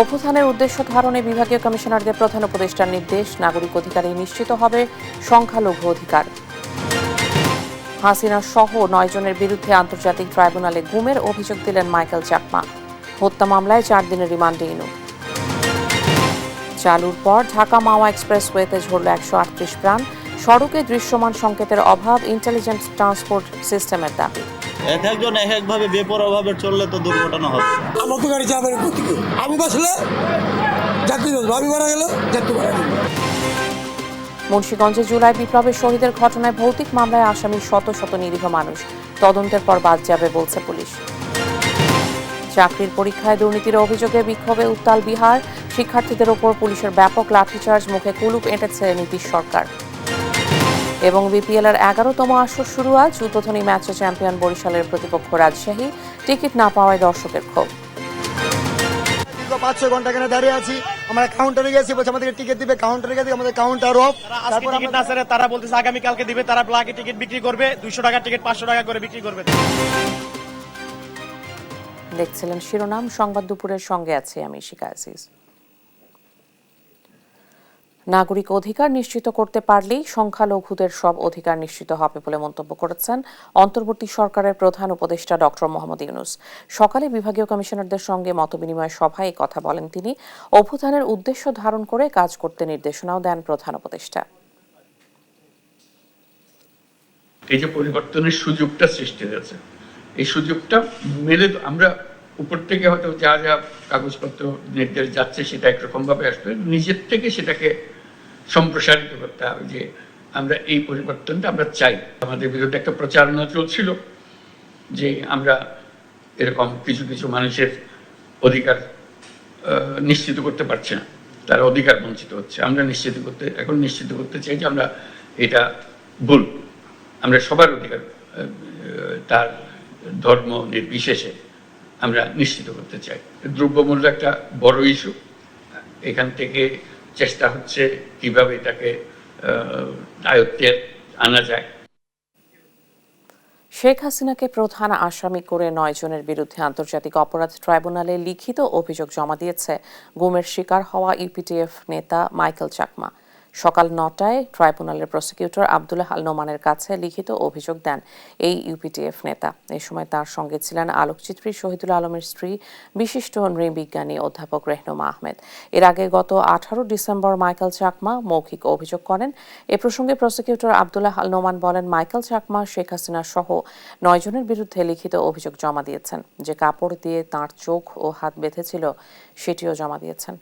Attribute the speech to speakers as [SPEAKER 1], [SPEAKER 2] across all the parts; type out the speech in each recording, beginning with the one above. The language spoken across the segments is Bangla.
[SPEAKER 1] অভ্যুত্থানের উদ্দেশ্য ধারণে বিভাগীয় কমিশনারদের প্রধান উপদেষ্টার নির্দেশ, নাগরিক অধিকারে নিশ্চিত হবে সংখ্যালঘু অধিকার। হাসিনা সহ 9 জনের বিরুদ্ধে আন্তর্জাতিক ট্রাইব্যুনালে গুমের অভিযোগ দিলেন মাইকেল চাকমা। হত্যা মামলায় 4 দিনের রিমান্ডে ইনু। চালুর পর ঢাকা মাওয়া এক্সপ্রেসওয়েতে ঝরল 138 প্রাণ। সড়কে দৃশ্যমান সংকেতের অভাব, ইন্টেলিজেন্ট ট্রান্সপোর্ট সিস্টেমের দাবি।
[SPEAKER 2] একজন এক একভাবে বেপরোয়াভাবে চললে তো দুর্ঘটনা হবে।
[SPEAKER 3] আমার তো গাড়ি যাবে আমি বসলে যাত্রী বসবো, আমি মারা গেলে যাত্রী মারা গেল।
[SPEAKER 1] মুন্সিগঞ্জে জুলাই বিপ্লবের শহীদের ঘটনায় ভৌতিক মামলায় আসামি শত শত নিরীহ মানুষ। তদন্তের পর বাদ যাবে বলছে পুলিশ। চাকরির পরীক্ষায় দুর্নীতির অভিযোগে বিক্ষোভে উত্তাল বিহার। শিক্ষার্থীদের ওপর পুলিশের ব্যাপক লাঠিচার্জ, মুখে কুলুপ এঁটেছে নীতিশ সরকার। এবং বিপিএল এর 11তম আসর শুরু আজ। উদ্বোধনী ম্যাচে চ্যাম্পিয়ন বরিশালের প্রতিপক্ষ রাজশাহী। টিকিট না পাওয়ায় দর্শকের ক্ষোভ।
[SPEAKER 4] 5-6 ঘন্টা এখানে দাঁড়িয়ে আছি, আমরা কাউন্টারে গেছি, বলছে আমাদের টিকিট দিবে, কাউন্টারে গেছি, আমাদের কাউন্টার অফ।
[SPEAKER 5] তারপর টিকিট না স্যার, তারা বলতেছে আগামী কালকে দিবে, তারা ব্ল্যাকে টিকিট বিক্রি করবে, 200 টাকা টিকিট 500 টাকা করে বিক্রি করবে।
[SPEAKER 1] দেখছিলেন শিরোনাম সংবাদ দুপুরের, সঙ্গে আছে আমি শিকা আজিজ। নাগরিক অধিকার নিশ্চিত করতে পারলেই সংখ্যালঘুদের সব অধিকার নিশ্চিত হবে বলে মন্তব্য করেছেন অন্তর্বর্তী সরকারের প্রধান উপদেষ্টা ডক্টর মোহাম্মদ ইউনূস। সকালে বিভাগীয় কমিশনারদের সঙ্গে মতবিনিময় সভায় এই কথা বলেন তিনি। অভ্যুত্থানের উদ্দেশ্য ধারণ করে কাজ করতে নির্দেশনাও দেন প্রধান উপদেষ্টা।
[SPEAKER 6] এই যে পরিবর্তনের সুযোগটা সৃষ্টি হয়েছে, এই সুযোগটা মেলে আমরা উপর থেকে হয়তো যা যা কাগজপত্র নির্দেশ যাচ্ছে সেটা একরকম ভাবে আসবে, নিজের থেকে সেটাকে সম্প্রসারিত করতে হবে যে আমরা এই পরিবর্তনটা আমরা চাই। আমাদের বিরুদ্ধে একটা প্রচারণা চলছিল যে আমরা এরকম কিছু কিছু মানুষের অধিকার নিশ্চিত করতে পারছি না, তারা অধিকার বঞ্চিত হচ্ছে। আমরা এখন নিশ্চিত করতে চাই যে আমরা এটা ভুল, আমরা সবার অধিকার তার ধর্ম নির্বিশেষে আমরা নিশ্চিত করতে চাই। দ্রব্যমূল্য একটা বড় ইস্যু, এখান থেকে চেষ্টা হচ্ছে কিভাবে এটাকে আয়ত্তে আনা যায়।
[SPEAKER 1] শেখ হাসিনাকে প্রধান আসামি করে 9 জনের বিরুদ্ধে আন্তর্জাতিক অপরাধ ট্রাইব্যুনালে লিখিত অভিযোগ জমা দিয়েছে গুমের শিকার হওয়া ইউপিটিএফ নেতা মাইকেল চাকমা। সকাল 9টায় ট্রাইব্যুনালের প্রসিকিউটর আব্দুল্লাহ আল নোমানের কাছে লিখিত অভিযোগ দেন এই ইউপিটিএফ নেতা। এ সময় তার সঙ্গে ছিলেন আলোকচিত্রী শহীদুল আলমের স্ত্রী, বিশিষ্ট নৃবিজ্ঞানী অধ্যাপক রেহনুমা আহমেদ। এর আগে গত 18 ডিসেম্বর মাইকেল চাকমা মৌখিক অভিযোগ করেন। এ প্রসঙ্গে প্রসিকিউটর আব্দুল্লাহ আল নোমান বলেন, মাইকেল চাকমা শেখ হাসিনা সহ 9 জনের বিরুদ্ধে লিখিত অভিযোগ জমা দিয়েছেন। যে কাপড় দিয়ে তাঁর চোখ ও হাত বেঁধেছিল সেটিও জমা দিয়েছেন।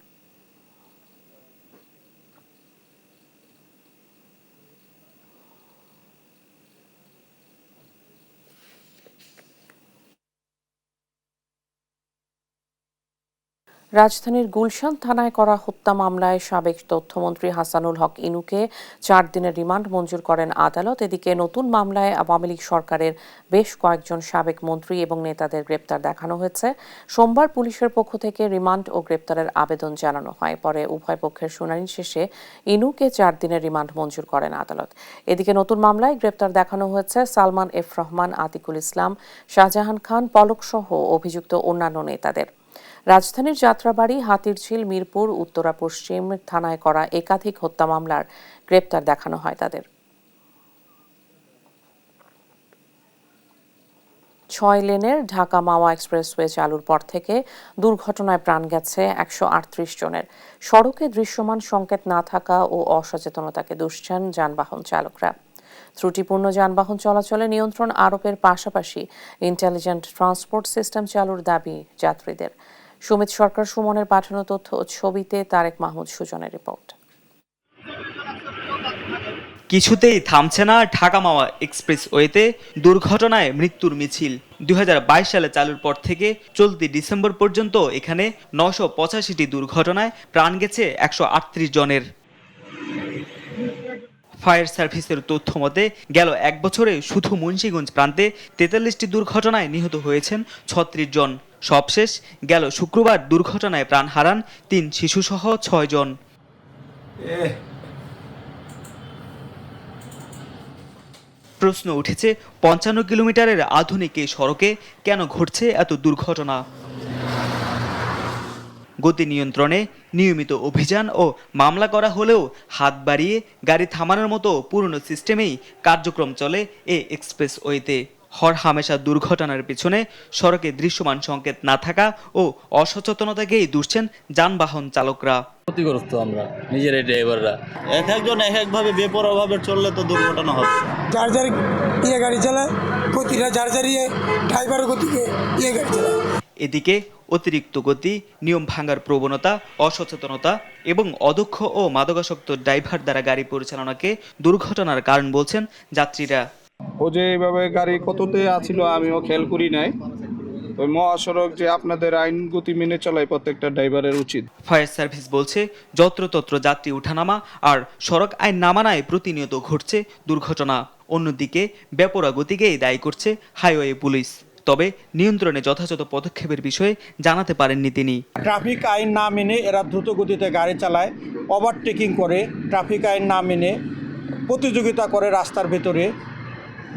[SPEAKER 1] রাজধানীর গুলশান থানায় করা হত্যা মামলায় সাবেক তথ্যমন্ত্রী হাসানুল হক ইনুকে 4 দিনের রিমান্ড মঞ্জুর করেন আদালত। এদিকে নতুন মামলায় আওয়ামী লীগ সরকারের বেশ কয়েকজন সাবেক মন্ত্রী এবং নেতাদের গ্রেপ্তার দেখানো হয়েছে। সোমবার পুলিশের পক্ষ থেকে রিমান্ড ও গ্রেপ্তারের আবেদন জানানো হয়। পরে উভয় পক্ষের শুনানি শেষে ইনুকে 4 দিনের রিমান্ড মঞ্জুর করেন আদালত। এদিকে নতুন মামলায় গ্রেপ্তার দেখানো হয়েছে সালমান এফ রহমান, আতিকুল ইসলাম, শাহজাহান খান, পলক সহ অভিযুক্ত অন্যান্য নেতাদের। রাজধানীর যাত্রাবাড়ি, হাতিরঝিল, মিরপুর, উত্তরা পশ্চিম থানায় করা একাধিক হত্যা মামলার গ্রেপ্তার দেখানো হয় তাদের। 6 লেনের ঢাকা মাওয়া এক্সপ্রেসওয়ে চালুর পর থেকে দুর্ঘটনায় প্রাণ গেছে 138 জনের। সড়কে দৃশ্যমান সংকেত না থাকা ও অসচেতনতাকে দুষছেন যানবাহন চালকরা। ত্রুটিপূর্ণ যানবাহন চলাচলে নিয়ন্ত্রণ আরোপের পাশাপাশি ইন্টেলিজেন্ট ট্রান্সপোর্ট সিস্টেম চালুর দাবি যাত্রীদের। সুমিত সরকার সুমনের পাঠানো তথ্য ও ছবিতে তারেক মাহমুদ সুজনের রিপোর্ট।
[SPEAKER 7] কিছুতেই থামছে না ঢাকা মাওয়া এক্সপ্রেসওয়েতে দুর্ঘটনায় মৃত্যুর মিছিল। 2022 সালে চালুর পর থেকে চলতি ডিসেম্বর পর্যন্ত এখানে 985টি দুর্ঘটনায় প্রাণ গেছে 138 জনের। ফায়ার সার্ভিসের তথ্য মতে গেল 1 বছরে শুধু মুন্সিগঞ্জ প্রান্তে 43টি দুর্ঘটনায় নিহত হয়েছেন 36 জন। সবশেষ গেল শুক্রবার দুর্ঘটনায় প্রাণ হারান 3 শিশুসহ 6 জন। প্রশ্ন উঠেছে, 55 কিলোমিটারের আধুনিক এই সড়কে কেন ঘটছে এত দুর্ঘটনা? গতি নিয়ন্ত্রণে নিয়মিত অভিযান ও মামলা করা হলেও হাত বাড়িয়ে গাড়ি থামানোর মতো পুরনো সিস্টেমেই কার্যক্রম চলে এই এক্সপ্রেসওয়েতে। হরহামেশা দুর্ঘটনার পিছনে সড়কে দৃশ্যমান সংকেত না থাকা ও অসচেতনতাকেই দুষছেন যানবাহন চালকরা।
[SPEAKER 8] ক্ষতিগ্রস্ত আমরা নিজেরাই ড্রাইভাররা।
[SPEAKER 2] একজন এক একভাবে বেপরোয়াভাবে চললে তো দুর্ঘটনা হবে।
[SPEAKER 3] যার যার গাড়ি চালায়, গতিটা যার যার ড্রাইভারের গতিকে গাড়ি চালায়।
[SPEAKER 7] এদিকে অতিরিক্ত গতি, নিয়ম ভাঙার প্রবণতা, অসচেতনতা এবং অদক্ষ ও মাদকাসক্ত ড্রাইভার দ্বারা গাড়ি পরিচালনাকে দুর্ঘটনার কারণ বলছেন যাত্রীরা।
[SPEAKER 9] ও যে এইভাবে গাড়ি কততে আছিল আমিও খেয়াল করি নাই। ওই মহাসড়ক যে আপনাদের আইন গতি মেনে চলাই প্রত্যেকটা ড্রাইভারের উচিত।
[SPEAKER 7] ফায়ার সার্ভিস বলছে যত্রতত্র যাত্রী ওঠানামা আর সড়ক আইন না মানায় প্রতিনিয়ত ঘটছে দুর্ঘটনা। অন্যদিকে বেপরোয়া গতিকেই দায়ী করছে হাইওয়ে পুলিশ। তবে নিয়ন্ত্রণে যথাযথ পদক্ষেপের বিষয়ে জানাতে পারেননি তিনি।
[SPEAKER 10] ট্রাফিক আইন না মেনে এরা দ্রুত গতিতে গাড়ি চালায়, ওভারটেকিং করে, ট্রাফিক আইন না মেনে প্রতিযোগিতা করে রাস্তার ভেতরে।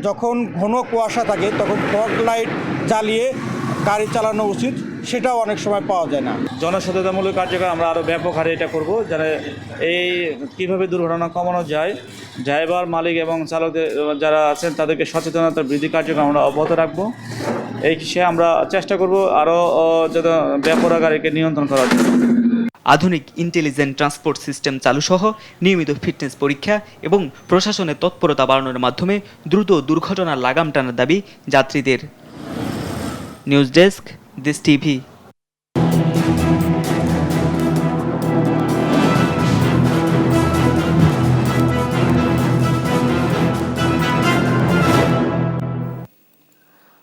[SPEAKER 10] যখন ঘন কুয়াশা থাকে তখন ফগ লাইট জ্বালিয়ে গাড়ি চালানো উচিত, সেটাও অনেক সময় পাওয়া যায় না।
[SPEAKER 2] জনসচেতনমূলক কার্যক্রম আমরা আরও ব্যাপক হারে এটা করব, যারা এই কীভাবে দুর্ঘটনা কমানো যায়, ড্রাইভার, মালিক এবং চালকদের যারা আছেন তাদেরকে সচেতনতা বৃদ্ধি কার্যক্রম আমরা অব্যাহত রাখবো। এই বিষয়ে আমরা চেষ্টা করব আরও যাতে বেপরোয়া গাড়িকে নিয়ন্ত্রণ করার জন্য।
[SPEAKER 7] আধুনিক ইন্টেলিজেন্ট ট্রান্সপোর্ট সিস্টেম চালুসহ নিয়মিত ফিটনেস পরীক্ষা এবং প্রশাসনের তৎপরতা বাড়ানোর মাধ্যমে দ্রুত দুর্ঘটনার লাগাম টানার দাবি যাত্রীদের। নিউজ ডেস্ক, দেশ টিভি।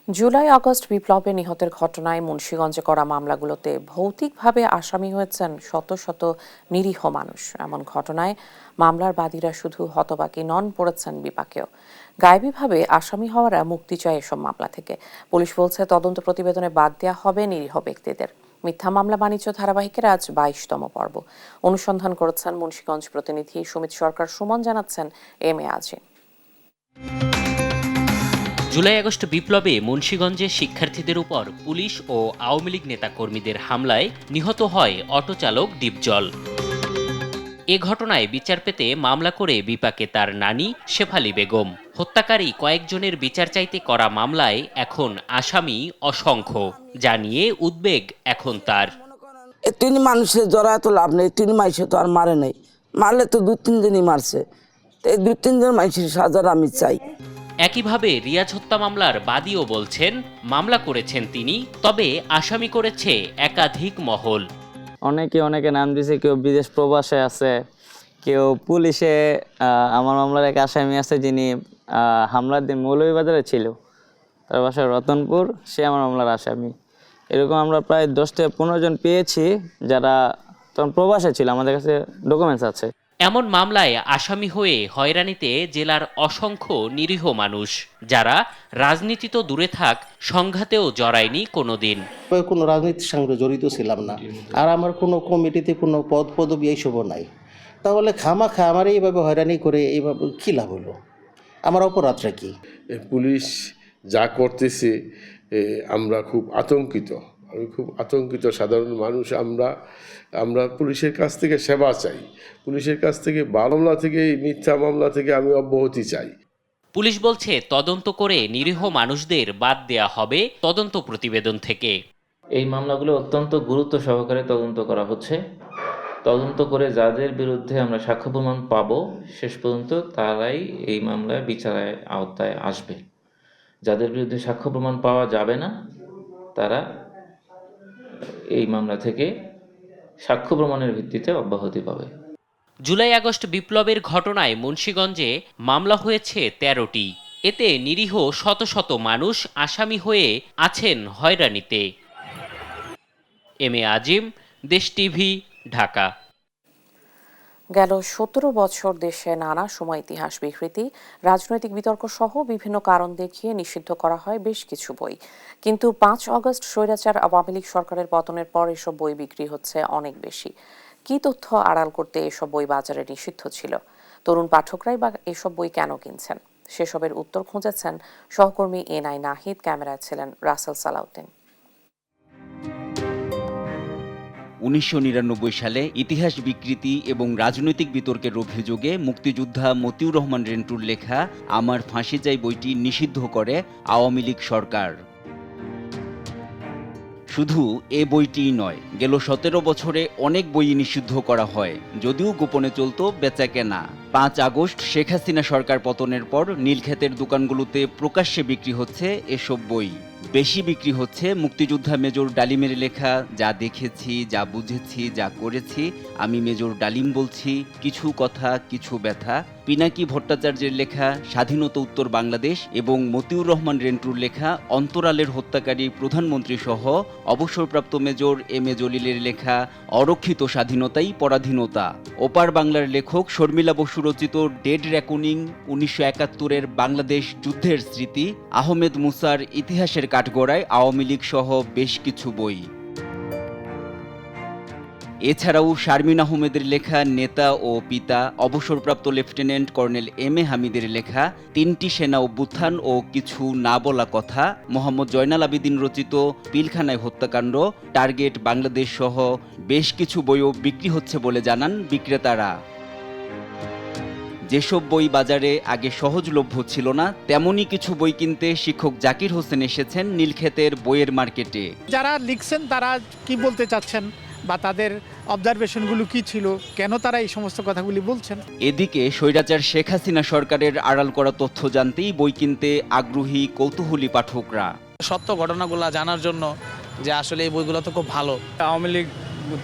[SPEAKER 1] জুলাই আগস্ট বিপ্লবে নিহতের ঘটনায় মুন্সিগঞ্জে করা মামলাগুলোতে ভৌতিকভাবে আসামি হয়েছেন শত শত নিরীহ মানুষ। এমন ঘটনায় মামলার বাদীরা শুধু হতবাকি নন, পড়েছেন বিপাকেও। গায়েবীভাবে আসামি হওয়ারা মুক্তি চায় এসব মামলা থেকে। পুলিশ বলছে তদন্ত প্রতিবেদনে বাদ দেওয়া হবে নিরীহ ব্যক্তিদের। মিথ্যা মামলা বাণিজ্য ধারাবাহিকের আজ 22তম পর্ব। অনুসন্ধান করেছেন মুন্সিগঞ্জ প্রতিনিধি সুমিত সরকার সুমন, জানাচ্ছেন M A Azim.
[SPEAKER 11] July August বিপ্লবে মুন্সিগঞ্জে শিক্ষার্থীদের উপর পুলিশ ও আওয়ামী লীগ নেতাকর্মীদের হামলায় নিহত হয় অটো চালক ডিপজল। এ ঘটনায় বিচার পেতে মামলা করে বিপাকে তার নানি শেফালি বেগম। হত্যাকারী কয়েকজনের বিচার চাইতে করা মামলায় এখন আসামি অসংখ্য, জানিয়ে উদ্বেগ এখন তার।
[SPEAKER 12] তিনি মানুষের জড়া তো লাভ নেই, তিনি মানুষে তো আর মারে নাই, মারলে তো 2-3 দিনই মারছে। এই 2-3 জন মানুষের সাজার আমি চাই।
[SPEAKER 11] একইভাবে রিয়াজ হত্যা মামলার বাদীও বলছেন মামলা করেছেন তিনি, তবে আসামি করেছে একাধিক মহল।
[SPEAKER 8] অনেকে নাম দিয়েছে, কেউ বিদেশ প্রবাসে আছে, কেউ পুলিশে। আমার মামলার এক আসামি আছে যিনি হামলার দিন মৌলভীবাজারে ছিল, তার বাসা রতনপুর, সে আমার মামলার আসামি। এরকম আমরা প্রায় 10 থেকে 15 জন পেয়েছি যারা তখন প্রবাসে ছিল, আমাদের কাছে ডকুমেন্টস আছে।
[SPEAKER 11] এমন মামলায় আসামি হয়ে হয়রানিতে জেলার অসংখ্য নিরীহ মানুষ, যারা রাজনীতি তো দূরে থাক, সংঘাতেও জড়ায়নি কোনোদিন।
[SPEAKER 13] কোনো রাজনীতির সঙ্গে জড়িত ছিলাম না, আর আমার কোনো কমিটিতে কোনো পদবি এইসবও নাই। তাহলে খামাখা আমার এইভাবে হয়রানি করে এইভাবে কী লাভ হলো? আমার অপরাধটা কি?
[SPEAKER 14] পুলিশ যা করতেছে আমরা খুব আতঙ্কিত। আমি খুব আতঙ্কিত। সাধারণ মানুষ আমরা পুলিশের কাছ থেকে সেবা চাই, পুলিশের কাছ থেকে মামলা থেকে, মিথ্যা মামলা থেকে আমি অব্যাহতি চাই।
[SPEAKER 11] পুলিশ বলছে তদন্ত করে নিরীহ মানুষদের বাদ দেয়া হবে তদন্ত প্রতিবেদন থেকে।
[SPEAKER 15] এই মামলাগুলো অত্যন্ত গুরুত্ব সহকারে তদন্ত করা হচ্ছে। তদন্ত করে যাদের বিরুদ্ধে আমরা সাক্ষ্য প্রমাণ পাবো, শেষ পর্যন্ত তারাই এই মামলায় বিচারের আওতায় আসবে। যাদের বিরুদ্ধে সাক্ষ্য প্রমাণ পাওয়া যাবে না, তারা এই মামলা থেকে সাক্ষ্য প্রমাণের ভিত্তিতে অব্যাহতি পাবে।
[SPEAKER 11] জুলাই আগস্ট বিপ্লবের ঘটনায় মুন্সিগঞ্জে মামলা হয়েছে 13টি। এতে নিরীহ শত শত মানুষ আসামি হয়ে আছেন হয়রানিতে। এম এ আজিম, দেশ টিভি, ঢাকা।
[SPEAKER 1] গেল 17 বছর দেশে নানা সময় ইতিহাস বিকৃতি, রাজনৈতিক বিতর্ক সহ বিভিন্ন কারণ দেখিয়ে নিষিদ্ধ করা হয় বেশ কিছু বই। কিন্তু 5 আগস্ট স্বৈরাচার আওয়ামী লীগ সরকারের পতনের পর এসব বই বিক্রি হচ্ছে অনেক বেশি। কি তথ্য আড়াল করতে এসব বই বাজারে নিষিদ্ধ ছিল? তরুণ পাঠকরাই বা এসব বই কেন কিনছেন? সেসবের উত্তর খুঁজেছেন সহকর্মী এনআই নাহিদ, ক্যামেরায় ছিলেন রাসেল সালাউদ্দিন।
[SPEAKER 16] 1999 সালে ইতিহাস বিকৃতি এবং রাজনৈতিক বিতর্কের অভিযোগে মুক্তিযোদ্ধা মতিউর রহমান রেন্টুর লেখা আমার ফাঁসি চাই বইটি নিষিদ্ধ করে আওয়ামী লীগ সরকার। শুধু এ বইটিই নয়, গেল 17 বছরে অনেক বই নিষিদ্ধ করা হয়, যদিও গোপনে চলত বেচাকেনা। 5 আগস্ট শেখ হাসিনা সরকার পতনের পর নীলক্ষেতের দোকানগুলোতে প্রকাশ্যে বিক্রি হচ্ছে এসব বই। বেশি বিক্রি হচ্ছে মুক্তিযোদ্ধা মেজর ডালিমের লেখা যা দেখেছি, যা বুঝেছি, যা করেছি, আমি মেজর ডালিম বলছি, কিছু কথা কিছু ব্যথা, পিনাকি ভট্টাচার্যের লেখা স্বাধীনতা উত্তর বাংলাদেশ এবং মতিউর রহমান রেন্টুর লেখা অন্তরালের হত্যাকারী প্রধানমন্ত্রী সহ অবসরপ্রাপ্ত মেজর এম এ জলিলের লেখা অরক্ষিত স্বাধীনতাই পরাধীনতা, ওপার বাংলার লেখক শর্মিলা বসু রচিত ডেড রেকনিং 1971-এর বাংলাদেশ যুদ্ধের স্মৃতি, আহমেদ মুসার ইতিহাসের কাঠগড়ায় আওয়ামী লীগ সহ বেশ কিছু বই। এছাড়াও শারমিন আহমেদের লেখা নেতা ও পিতা, অবসরপ্রাপ্ত লেফটেন্যান্ট কর্নেল এম এ হামিদের লেখা 3টি সেনা অভ্যুত্থান ও কিছু না বলা কথা, মোহাম্মদ জয়নাল আবেদিন রচিত পিলখানায় হত্যাকাণ্ড, টার্গেট বাংলাদেশ সহ বেশ কিছু বইও বিক্রি হচ্ছে বলে জানান বিক্রেতারা। যেসব বই বাজারে আগে সহজলভ্য ছিল না, তেমনই কিছু বই কিনতে শিক্ষক জাকির হোসেন এসেছেন নীলক্ষেতের বইয়ের মার্কেটে।
[SPEAKER 17] যারা লিখছেন তারা কি বলতে চাচ্ছেন বা তাদের অবজারভেশনগুলো কি ছিল, কেন তারা এই সমস্ত কথাগুলি বলছেন।
[SPEAKER 16] এদিকে স্বৈরাচার শেখ হাসিনা সরকারের আড়াল করা তথ্য জানতেই বই কিনতে আগ্রহী কৌতূহলী পাঠকরা।
[SPEAKER 18] সত্য ঘটনাগুলো জানার জন্য যে আসলে এই বইগুলো তো খুব ভালো।
[SPEAKER 19] আওয়ামী লীগ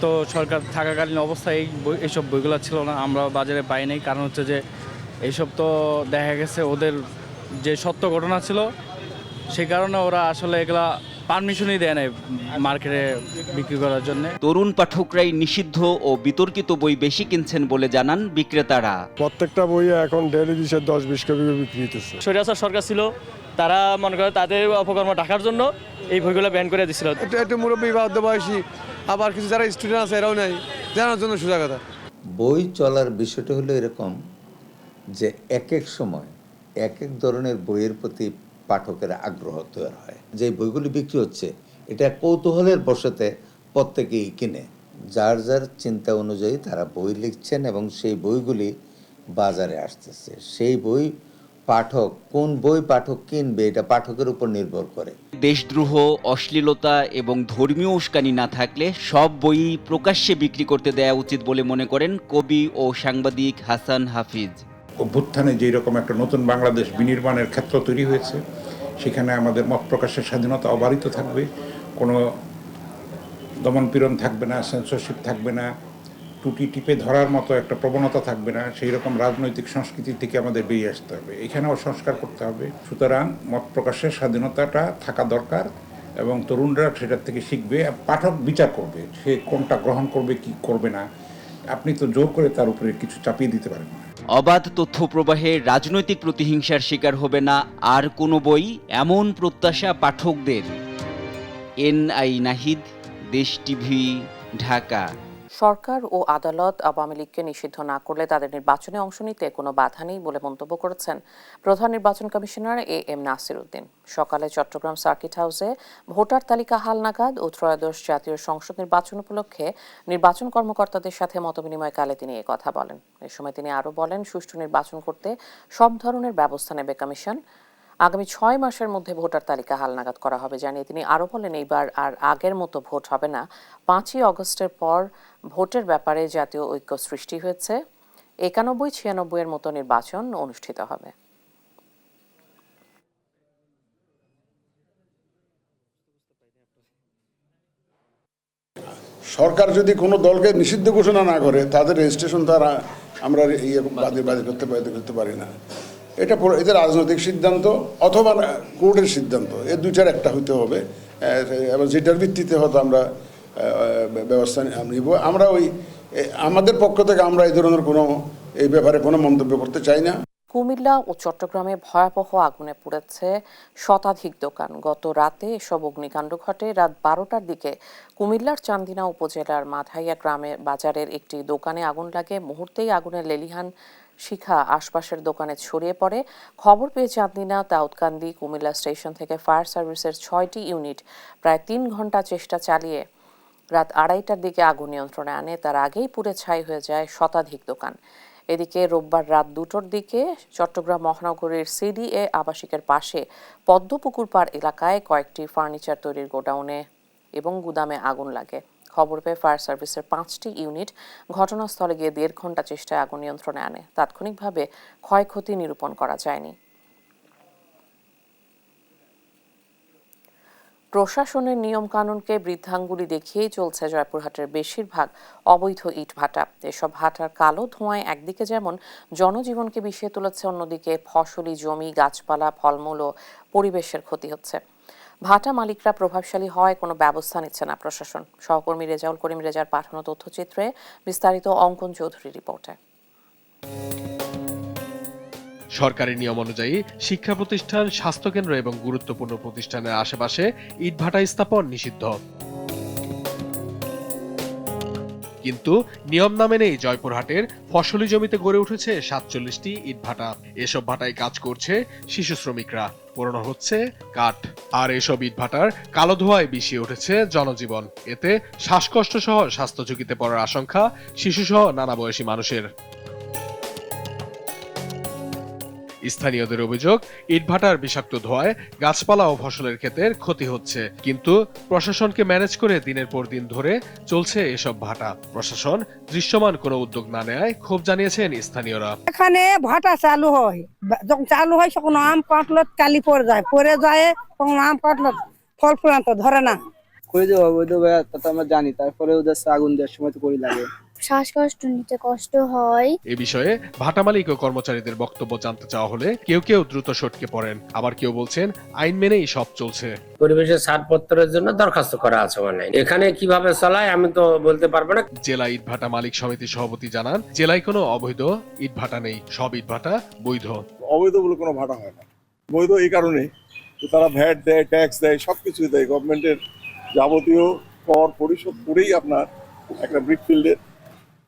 [SPEAKER 19] তো সরকার থাকাকালীন অবস্থায় এইসব বইগুলো ছিল না, আমরা বাজারে পাই নাই। কারণ হচ্ছে যে এইসব তো দেখা গেছে ওদের যে সত্য ঘটনা ছিল, সেই কারণে ওরা আসলে এগুলা পারমিশনই দেয় নাই মার্কেটে বিক্রি করার জন্য।
[SPEAKER 16] তরুণ পাঠকরাই নিষিদ্ধ ও বিতর্কিত বই বেশি কিনছেন বলে জানান বিক্রেতারা।
[SPEAKER 20] প্রত্যেকটা বই এখন ডেইলি 10-20 কপি বিক্রি হচ্ছে।
[SPEAKER 21] স্বৈরাচার সরকার ছিল, তারা মনে করে তাদের অপকর্ম ঢাকার জন্য এই বইগুলো ব্যান করে দিয়েছিল।
[SPEAKER 3] একটু মুরব্বী বা বয়সী, আবার কিছু যারা স্টুডেন্ট আছে এরাও নেই, জানার জন্য সোজা কথা।
[SPEAKER 22] বই চলার বিষয়টা হলো এরকম যে এক এক সময় এক এক ধরনের বইয়ের প্রতি পাঠকের আগ্রহ তৈরি হয়। যে বইগুলি বিক্রি হচ্ছে এটা কৌতূহলের বশতে প্রত্যেকেই কিনে, যার যার চিন্তা অনুযায়ী তারা বই লিখছেন এবং সেই বইগুলি বাজারে আসতেছে। সেই বই পাঠক কোন বই পাঠক কিনবে এটা পাঠকের উপর নির্ভর করে।
[SPEAKER 16] দেশদ্রোহ, অশ্লীলতা এবং ধর্মীয় উস্কানি না থাকলে সব বই প্রকাশ্যে বিক্রি করতে দেয়া উচিত বলে মনে করেন কবি ও সাংবাদিক হাসান হাফিজ।
[SPEAKER 23] অভ্যুত্থানে যেই রকম একটা নতুন বাংলাদেশ বিনির্মাণের ক্ষেত্র তৈরি হয়েছে, সেখানে আমাদের মত প্রকাশের স্বাধীনতা অবারিত থাকবে, কোনো দমনপীড়ন থাকবে না, সেন্সরশিপ থাকবে না, টুটি টিপে ধরার মতো একটা প্রবণতা থাকবে না। সেই রকম রাজনৈতিক সংস্কৃতি থেকে আমাদের বেরিয়ে আসতে হবে, এখানেও সংস্কার করতে হবে। সুতরাং মত প্রকাশের স্বাধীনতাটা থাকা দরকার এবং তরুণরা সেটার থেকে শিখবে, পাঠক বিচার করবে সে কোনটা গ্রহণ করবে কি করবে না। আপনি তো জোর করে তার উপরে কিছু চাপিয়ে দিতে পারেন না।
[SPEAKER 16] অবাধ তথ্য প্রবাহে রাজনৈতিক প্রতিহিংসার শিকার হবে না আর কোনো বই, এমন প্রত্যাশা পাঠকদের। এনআই নাহিদ, দেশ টিভি, ঢাকা।
[SPEAKER 1] সরকার ও আদালত আওয়ামী লীগকে নিষিদ্ধ না করলে তাদের নির্বাচনে অংশ নিতে কোনো বাধা নেই বলে মন্তব্য করেছেন প্রধান নির্বাচন commissioner A M Nasir Uddin. সকালে চট্টগ্রাম সার্কিট হাউসে ভোটার তালিকা হালনাগাদ ও ত্রয়োদশ জাতীয় সংসদ নির্বাচন উপলক্ষে নির্বাচন কর্মকর্তাদের সাথে মতবিনিময়কালে তিনি এ কথা বলেন। এ সময় তিনি আরও বলেন, সুষ্ঠু নির্বাচন করতে সব ধরনের ব্যবস্থা নেবে কমিশন। আগামী 6 মাসের মধ্যে ভোটার তালিকা হালনাগাদ করা হবে জানিয়ে তিনি আরও বলেন, এইবার আর আগের মতো ভোট হবে না। 5ই অগস্টের পর ভোটের ব্যাপারে জাতীয় ঐক্য সৃষ্টি হয়েছে। 91-96 এর মতো নির্বাচন অনুষ্ঠিত হবে।
[SPEAKER 24] সরকার যদি কোনো দলকে নিষিদ্ধ ঘোষণা না করে, তাদের রেজিস্ট্রেশন তারা আমরা বাতিল করতে পারি না। এটা এদের রাজনৈতিক সিদ্ধান্ত অথবা কোর্টের সিদ্ধান্ত, এর দুইটার একটা হইতে হবে এবং যেটার ভিত্তিতে হয়তো আমরা ব্যবস্থা নিব। আমরা আমাদের পক্ষ থেকে আমরা এই ধরনের কোনো এই ব্যাপারে কোনো মন্তব্য করতে চাই না।
[SPEAKER 1] কুমিল্লা ও চট্টগ্রামে ভয়াবহ আগুনে পুড়েছে শতাধিক দোকান। গত রাতে এসব অগ্নিকাণ্ড ঘটে রাত 12টার দিকে কুমিল্লার চান্দিনা উপজেলার মাধাইয়া গ্রামে বাজারের একটি দোকানে আগুন লাগে। মুহূর্তেই আগুনের লেলিহান শিখা আশপাশের দোকানে ছড়িয়ে পড়ে। খবর পেয়ে চান্দিনা, দাউদকান্দি, কুমিল্লা স্টেশন থেকে ফায়ার সার্ভিসের 6টি ইউনিট প্রায় 3 ঘন্টা চেষ্টা চালিয়ে রাত 2:30টার দিকে আগুন নিয়ন্ত্রণে আনে, তার আগেই পুড়ে ছাই হয়ে যায় শতাধিক দোকান। এদিকে রোববার রাত 2টোর দিকে চট্টগ্রাম মহানগরীর সিডিএ আবাসিকের পাশে পদ্মপুকুর পাড় এলাকায় কয়েকটি ফার্নিচার তৈরির গোডাউনে এবং গুদামে আগুন লাগে। খবর পেয়ে ফায়ার সার্ভিসের 5টি ইউনিট ঘটনাস্থলে গিয়ে 1.5 ঘন্টা চেষ্টায় আগুন নিয়ন্ত্রণে আনে। তাৎক্ষণিকভাবে ক্ষয়ক্ষতি নিরূপণ করা যায়নি। প্রশাসনের নিয়মকানুনকে বৃদ্ধাঙ্গুলি দেখিয়েই চলছে জয়পুরহাটের বেশিরভাগ অবৈধ ইট ভাটা। এসব ভাটার কালো ধোঁয়ায় একদিকে যেমন জনজীবনকে বিষিয়ে তুলেছে, অন্যদিকে ফসলি জমি, গাছপালা, ফলমূল ও পরিবেশের ক্ষতি হচ্ছে। ভাটা মালিকরা প্রভাবশালী হওয়ায় কোনো ব্যবস্থা নিচ্ছে না প্রশাসন। সহকর্মী রেজাউল করিম রেজার পাঠানো তথ্যচিত্রে বিস্তারিত অঙ্কন চৌধুরী রিপোর্টে।
[SPEAKER 4] সরকারি নিয়ম অনুযায়ী শিক্ষা প্রতিষ্ঠান, স্বাস্থ্যকেন্দ্র এবং গুরুত্বপূর্ণ প্রতিষ্ঠানের আশেপাশে ইটভাটা স্থাপন নিষিদ্ধ। কিন্তু নিয়ম না মেনেই জয়পুরহাটের ফসলি জমিতে গড়ে উঠেছে 47টি ইটভাটা। এসব ভাটায় কাজ করছে শিশু শ্রমিকরা, পোড়ানো হচ্ছে কাঠ। আর এসব ইটভাটার কালো ধোঁয়ায় বিষিয়ে উঠেছে জনজীবন। এতে শ্বাসকষ্ট সহ স্বাস্থ্য ঝুঁকিতে পড়ার আশঙ্কা শিশুসহ নানা বয়সী মানুষের। স্থানীয়দের অভিযোগ, ইটভাটার বিষাক্ত ধোঁয়ায় গাছপালা ও ফসলের ক্ষেতের ক্ষতি হচ্ছে। কিন্তু প্রশাসনকে ম্যানেজ করে দিনের পর দিন ধরে চলছে এসব ভাটা। প্রশাসন দৃশ্যমান কোনো উদ্যোগ না নেয় ক্ষোভ জানিয়েছেন স্থানীয়রা।
[SPEAKER 5] এখানে ভাটা চালু হয়, যখন চালু হয় তখন আম কাটলত কালি পড়ে যায় তখন আম কাটলত ফল ফুলান্ত ধরে না।
[SPEAKER 6] আমরা জানি, তারপরে ওদের আগুন দেওয়ার সময় তো করি লাগে,
[SPEAKER 9] শ্বাসকষ্ট নিতে কষ্ট হয়।
[SPEAKER 4] এ বিষয়ে ভাটা মালিক ও কর্মচারীদের বক্তব্য জানতে চাওয়া হলে কেউ কেউ দ্রুত সটকে পড়েন, আবার কেউ বলছেন আইন মেনেই সব চলছে।
[SPEAKER 25] পরিবেশের ছাড়পত্রের জন্য দরখাস্ত করা আছে অনলাইন, এখানে কিভাবে চালায় আমি তো বলতে পারবো না।
[SPEAKER 4] জেলা ইটভাটা মালিক সমিতির সভাপতি জানান, জেলায় কোনো অবৈধ ইটভাটা নেই, সব ইটভাটা বৈধ।
[SPEAKER 26] অবৈধ বলে কোনো ভাটা হয় না, বৈধ এই কারণে তারা ভ্যাট দেয়, ট্যাক্স দেয়, সবকিছু দেয়, গভর্নমেন্টের যাবতীয় কর পরিশোধ করেই আপনার একটা ব্রিকফিল্ডের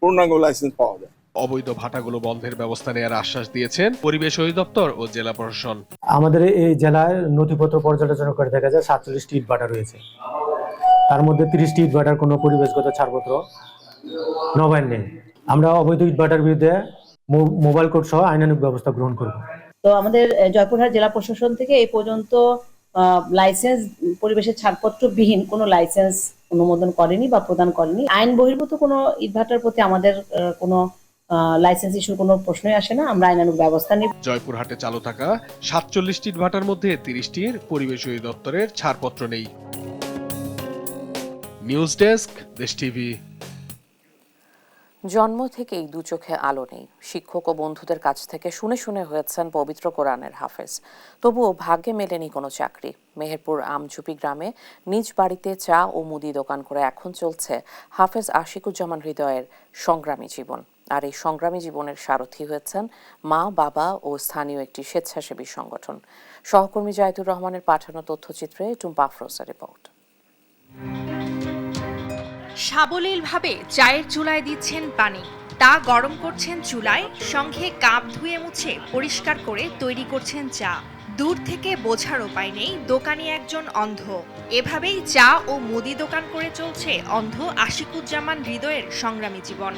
[SPEAKER 26] পূর্ণাঙ্গ লাইসেন্স পাওয়া যায়।
[SPEAKER 4] অবৈধ ভাটাগুলো বন্ধের ব্যবস্থা নেওয়ার আশ্বাস দিয়েছেন পরিবেশ অধিদপ্তর ও জেলা প্রশাসন।
[SPEAKER 27] আমাদের এই জেলায় নথিপত্র পর্যালোচনা করে দেখা যায় 47টি ইট ভাটা রয়েছে, তার মধ্যে 30টি ইট ভাটার কোনো পরিবেশগত ছাড়পত্র নবায়ন নেই। আমরা অবৈধ ইট ভাটার বিরুদ্ধে মোবাইল কোর্ট সহ আইনানুগ ব্যবস্থা গ্রহণ করব।
[SPEAKER 28] তো আমাদের জয়পুরহাট জেলা প্রশাসন থেকে এই পর্যন্ত লাইসেন্স, পরিবেশের ছাড়পত্র বিহীন কোনো লাইসেন্স অনুমোদন করেনি বা প্রদান করেনি। আইন বহির্ভূত কোনো ইটভাটার প্রতি আমাদের কোনো লাইসেন্স ইস্যুর কোনো প্রশ্নই আসে না, আমরা আইনানুগ ব্যবস্থা নিই।
[SPEAKER 4] জয়পুরহাটে চালু থাকা 47টি ইটভাটার মধ্যে 30টির পরিবেশ অধিদপ্তরের ছাড়পত্র নেই। নিউজ ডেস্ক, দেশ টিভি।
[SPEAKER 1] জন্ম থেকেই দু চোখে আলো নেই। শিক্ষক ও বন্ধুদের কাছ থেকে শুনে শুনে হয়েছেন পবিত্র কোরআনের হাফেজ, তবুও ভাগ্যে মেলেনি কোনো চাকরি। মেহেরপুর আমঝুপি গ্রামে নিজ বাড়িতে চা ও মুদি দোকান করে এখন চলছে হাফেজ আশিকুজ্জামান হৃদয়ের সংগ্রামী জীবন। আর এই সংগ্রামী জীবনের সারথি হয়েছেন মা, বাবা ও স্থানীয় একটি স্বেচ্ছাসেবী সংগঠন। সহকর্মী জাহিদুর রহমানের পাঠানো তথ্যচিত্রে টুম্পা আফরোজের রিপোর্ট।
[SPEAKER 29] সাবলীলভাবে চায়ের চুলায় দিচ্ছেন পানি, তা গরম করছেন চুলায়, সঙ্গে কাপ ধুয়ে মুছে পরিষ্কার করে তৈরি করছেন চা। দূর থেকে বোঝার উপায় নেই দোকানি একজন অন্ধ। এভাবেই চা ও মুদি দোকান করে চলছে অন্ধ আশিকুজ্জামান হৃদয়ের সংগ্রামী জীবন।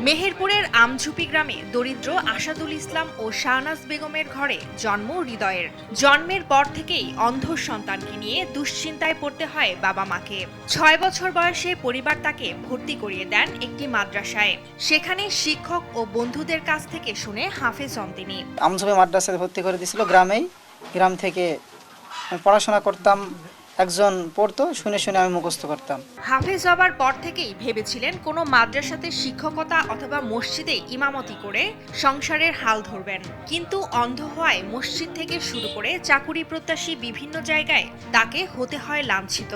[SPEAKER 29] মেহেরপুরের আমঝুপি গ্রামে দরিদ্র আসাদুল ইসলাম ও শাহনাজ বেগমের ঘরে জন্ম হৃদয়ের। জন্মের পর থেকেই অন্ধ সন্তানকে নিয়ে দুশ্চিন্তায় পড়তে হয় বাবা মাকে। 6 বছর বয়সে পরিবার তাকে ভর্তি করিয়ে দেন একটি মাদ্রাসায়। সেখানে শিক্ষক ও বন্ধুদের কাছ থেকে শুনে হাফেজ হন তিনি।
[SPEAKER 6] আমঝুপি মাদ্রাসায় ভর্তি করে দিয়েছিল গ্রামেই। গ্রাম থেকে পড়াশোনা করতাম, একজন পড়তো, শুনে শুনে আমি মুখস্থ করতাম।
[SPEAKER 29] হাফেজ হবার পর থেকেই ভেবেছিলেন কোনো মাদ্রাসাতে শিক্ষকতা অথবা মসজিদে ইমামতি করে সংসারের হাল ধরবেন, কিন্তু অন্ধ হওয়ায় মসজিদ থেকে শুরু করে চাকুরি প্রত্যাশী বিভিন্ন জায়গায় তাকে হতে হয় লাঞ্ছিত।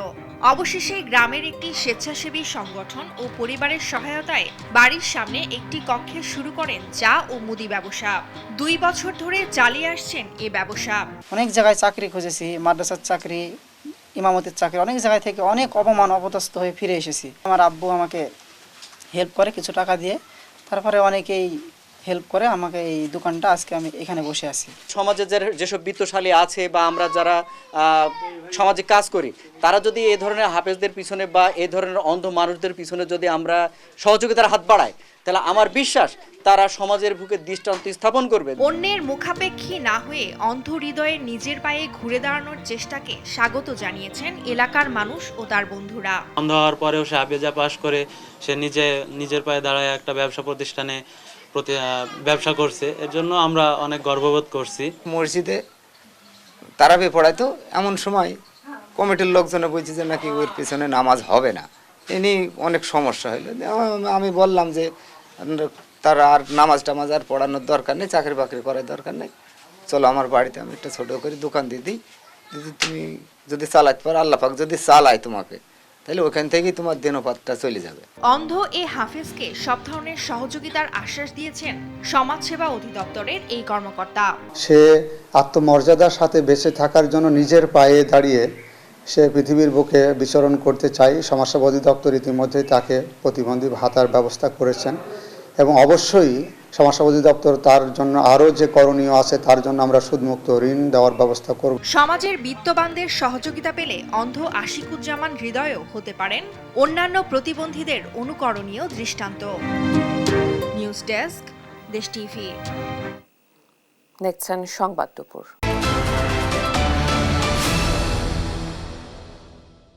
[SPEAKER 29] অবশেষে গ্রামের একটি স্বেচ্ছাসেবী সংগঠন ও পরিবারের সহায়তায় বাড়ির সামনে একটি কক্ষে শুরু করেন চা ও মুদি ব্যবসা। 2 বছর ধরে চালিয়ে আসছেন এ ব্যবসা।
[SPEAKER 6] অনেক জায়গায় চাকরি খুঁজেছি, মাদ্রাসার চাকরি, ইমামতের চাকরি, অনেক জায়গায় থেকে অনেক অপমান অপদস্থ হয়ে ফিরে এসেছি। আমার আব্বু আমাকে হেল্প করে কিছু টাকা দিয়ে, তারপরে অনেকেই হেল্প করে আমাকে এই দোকানটা আজকে আমি এখানে বসে আছি।
[SPEAKER 2] সমাজে যেসব বিত্তশালী আছে বা আমরা যারা সমাজে কাজ করি, তারা যদি এই ধরনের হাফেজদের পিছনে বা এই ধরনের অন্ধ মানুষদের পিছনে যদি আমরা সহযোগিতার হাত বাড়াই, তাহলে আমার বিশ্বাস তারা সমাজের বুকে দৃষ্টান্ত স্থাপন করবে।
[SPEAKER 29] অন্যের মুখাপেক্ষী না হয়ে অন্ধ হৃদয়ে নিজের পায়ে ঘুরে দাঁড়ানোর চেষ্টাকে স্বাগত জানিয়েছেন এলাকার মানুষ ও তার বন্ধুরা।
[SPEAKER 7] অন্ধ হওয়ার পরেও সে হাফেজা পাশ করে সে নিজের পায়ে দাঁড়ায় একটা ব্যবসা প্রতিষ্ঠানে ব্যবসা করছে, এর জন্য আমরা অনেক গর্ববোধ করছি।
[SPEAKER 8] মসজিদে তারাবি পড়াইতো, এমন সময় কমিটির লোকজনে বলছে যে নাকি ওর পিছনে নামাজ হবে না, এ নিয়ে অনেক সমস্যা হইলো। আমি বললাম যে তারা আর নামাজ টামাজ আর পড়ানোর দরকার নেই, চাকরি বাকরি করার দরকার নেই, চলো আমার বাড়িতে আমি একটা ছোটো করে দোকান দিয়ে দিই, যদি তুমি যদি চালাতে পারো, আল্লাহ পাক যদি চালায় তোমাকে, তাহলে ওখান থেকেই তোমার দিনপাতটা চলে যাবে।
[SPEAKER 29] অন্ধ এ হাফেজকে সব ধরনের সহযোগিতার আশ্বাস দিয়েছেন সমাজসেবা অধিদপ্তরের এই কর্মকর্তা।
[SPEAKER 10] সে আত্মমর্যাদার সাথে বেঁচে থাকার জন্য নিজের পায়ে দাঁড়িয়ে সে পৃথিবীর বুকে বিচরণ করতে চাই। সমাজসেবা অধিদপ্তর ইতিমধ্যেই তাকে প্রতিবন্ধী ভাতার ব্যবস্থা করেছেন এবং অবশ্যই সমাজসেবা অধিদপ্তর তার জন্য আরও যে করণীয় আছে তার জন্য আমরা সুদমুক্ত ঋণ দেওয়ার ব্যবস্থা করব।
[SPEAKER 29] সমাজের বিত্তবানদের সহযোগিতা পেলে অন্ধ আশিকুজ্জামান হৃদয়ও হতে পারেন অন্যান্য প্রতিবন্ধীদের অনুকরণীয় দৃষ্টান্ত। নিউজ ডেস্ক, দেশ টিভি।
[SPEAKER 1] দেখছেন সংবাদ দুপুর।